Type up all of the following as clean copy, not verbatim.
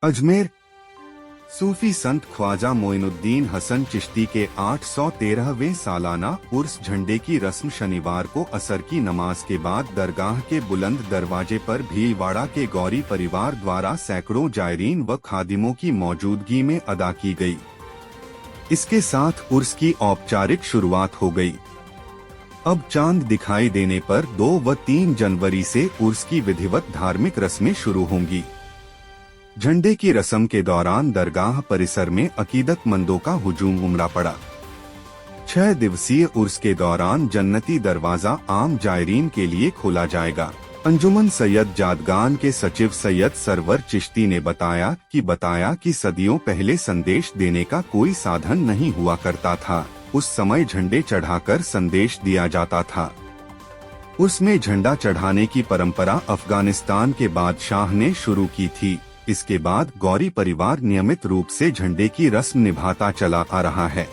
अजमेर। सूफी संत ख्वाजा मोइनुद्दीन हसन चिश्ती के 813वें सालाना उर्स झंडे की रस्म शनिवार को असर की नमाज के बाद दरगाह के बुलंद दरवाजे पर भीलवाड़ा के गौरी परिवार द्वारा सैकड़ों जायरीन व खादिमों की मौजूदगी में अदा की गई। इसके साथ उर्स की औपचारिक शुरुआत हो गई। अब चांद दिखाई देने पर 2 व 3 जनवरी से उर्स की विधिवत धार्मिक रस्में शुरू होंगी। झंडे की रस्म के दौरान दरगाह परिसर में अकीदतमंदों का हुजूम उमड़ा पड़ा। 6 दिवसीय उर्स के दौरान जन्नती दरवाजा आम जायरीन के लिए खोला जाएगा। अंजुमन सैयद जादगान के सचिव सैयद सरवर चिश्ती ने बताया कि सदियों पहले संदेश देने का कोई साधन नहीं हुआ करता था। उस समय झंडे चढ़ाकर संदेश दिया जाता था। उसमें झंडा चढ़ाने की परंपरा अफगानिस्तान के बादशाह ने शुरू की थी। इसके बाद गौरी परिवार नियमित रूप से झंडे की रस्म निभाता चला आ रहा है।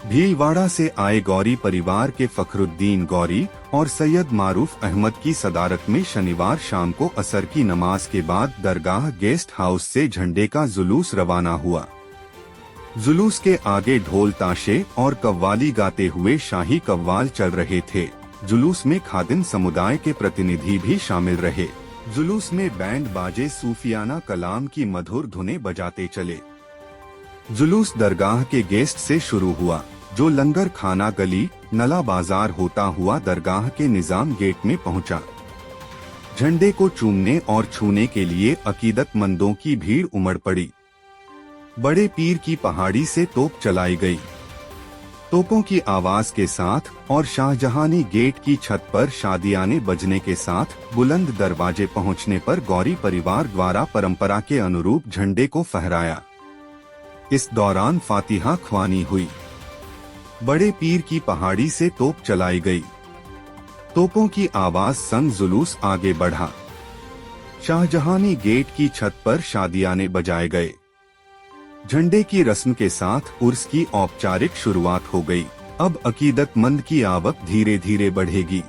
भीलवाड़ा से आए गौरी परिवार के फखरुद्दीन गौरी और सैयद मारूफ अहमद की सदारत में शनिवार शाम को असर की नमाज के बाद दरगाह गेस्ट हाउस से झंडे का जुलूस रवाना हुआ। जुलूस के आगे ढोल ताशे और कव्वाली गाते हुए शाही कव्वाल चल रहे थे। जुलूस में खादिम समुदाय के प्रतिनिधि भी शामिल रहे। जुलूस में बैंड बाजे सूफियाना कलाम की मधुर धुनें बजाते चले। जुलूस दरगाह के गेस्ट से शुरू हुआ, जो लंगर खाना गली नला बाजार होता हुआ दरगाह के निजाम गेट में पहुंचा। झंडे को चूमने और छूने के लिए अकीदतमंदों की भीड़ उमड़ पड़ी। बड़े पीर की पहाड़ी से तोप चलाई गई। तोपों की आवाज के साथ और शाहजहानी गेट की छत पर शादियाने बजने के साथ बुलंद दरवाजे पहुंचने पर गौरी परिवार द्वारा परंपरा के अनुरूप झंडे को फहराया। इस दौरान फातिहा ख्वानी हुई। बड़े पीर की पहाड़ी से तोप चलाई गई। तोपों की आवाज संग जुलूस आगे बढ़ा। शाहजहानी गेट की छत पर शादियाने बजाए गए। झंडे की रस्म के साथ उर्स की औपचारिक शुरुआत हो गई। अब अकीदतमंद की आवक धीरे धीरे बढ़ेगी।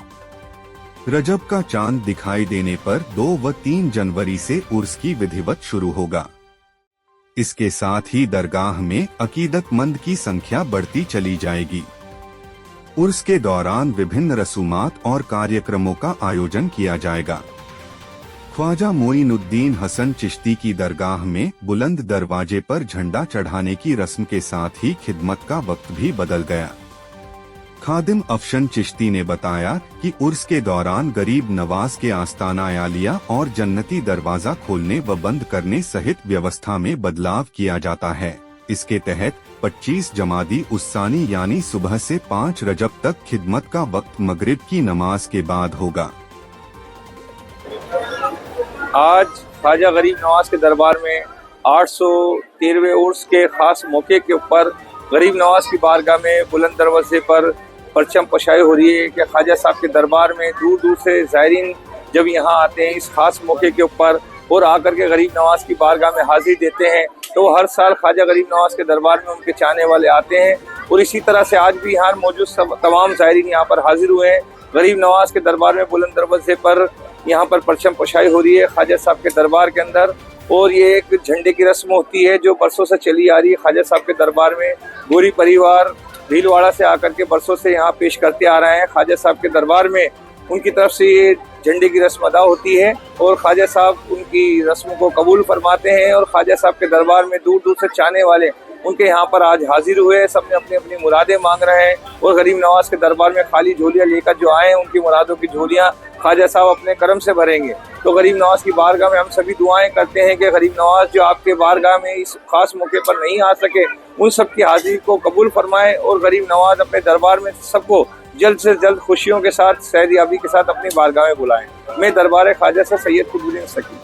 रजब का चांद दिखाई देने पर 2 व 3 जनवरी से उर्स की विधिवत शुरू होगा। इसके साथ ही दरगाह में अकीदतमंद की संख्या बढ़ती चली जाएगी। उर्स के दौरान विभिन्न रसूमात और कार्यक्रमों का आयोजन किया जाएगा। ख्वाजा मोइनुद्दीन हसन चिश्ती की दरगाह में बुलंद दरवाजे पर झंडा चढ़ाने की रस्म के साथ ही खिदमत का वक्त भी बदल गया। खादिम अफशन चिश्ती ने बताया कि उर्स के दौरान गरीब नवाज के आस्ताना आलिया और जन्नती दरवाजा खोलने व बंद करने सहित व्यवस्था में बदलाव किया जाता है। इसके तहत 25 जमादी उस्सानी यानी सुबह से 5 रजब तक खिदमत का वक्त मगरिब की नमाज के बाद होगा। आज ख्वाजा गरीब नवाज के दरबार में 813वें उर्स के खास मौके के ऊपर गरीब नवाज की बारगाह में बुलंद दरवाजे पर परचम पशाई हो रही है कि ख्वाजा साहब के दरबार में दूर दूर से ज़ायरीन जब यहाँ आते हैं इस खास मौके के ऊपर और आकर के गरीब नवाज की बारगाह में हाजिर देते हैं, तो हर साल ख्वाजा गरीब नवाज के दरबार में उनके चाहने वाले आते हैं। और इसी तरह से आज भी यहाँ मौजूद तमाम ज़ायरीन यहाँ पर हाजिर हुए हैं। गरीब नवाज के दरबार में बुलंद दरवाजे पर यहाँ पर परचम पशाई हो रही है ख्वाजा साहब के दरबार के अंदर। और ये एक झंडे की रस्म होती है जो बरसों से चली आ रही है। ख्वाजा साहब के दरबार में गौरी परिवार भीलवाड़ा से आकर के बरसों से यहाँ पेश करते आ रहे हैं। ख्वाजा साहब के दरबार में उनकी तरफ से ये झंडे की रस्म अदा होती है और ख्वाजा साहब उनकी रस्म को कबूल फरमाते हैं। और ख्वाजा साहब के दरबार में दूर दूर से चाहने वाले उनके यहाँ पर आज हाजिर हुए। सबने अपनी अपनी मुरादें मांग रहे हैं और गरीब नवाज के दरबार में खाली झोलियाँ लेकर जो आए हैं उनकी मुरादों की झोलियाँ ख्वाजा साहब अपने करम से भरेंगे। तो गरीब नवाज की बारगाह में हम सभी दुआएं करते हैं कि गरीब नवाज जो आपके बारगाह में इस खास मौके पर नहीं आ सके उन सब की हाजिरी को कबूल फरमाएं और गरीब नवाज अपने दरबार में सबको जल्द से जल्द खुशियों के साथ सैयद याबी के साथ अपनी बारगाह में बुलाएं। मैं दरबार ख्वाजा से सैयद कुतुबुद्दीन सकी।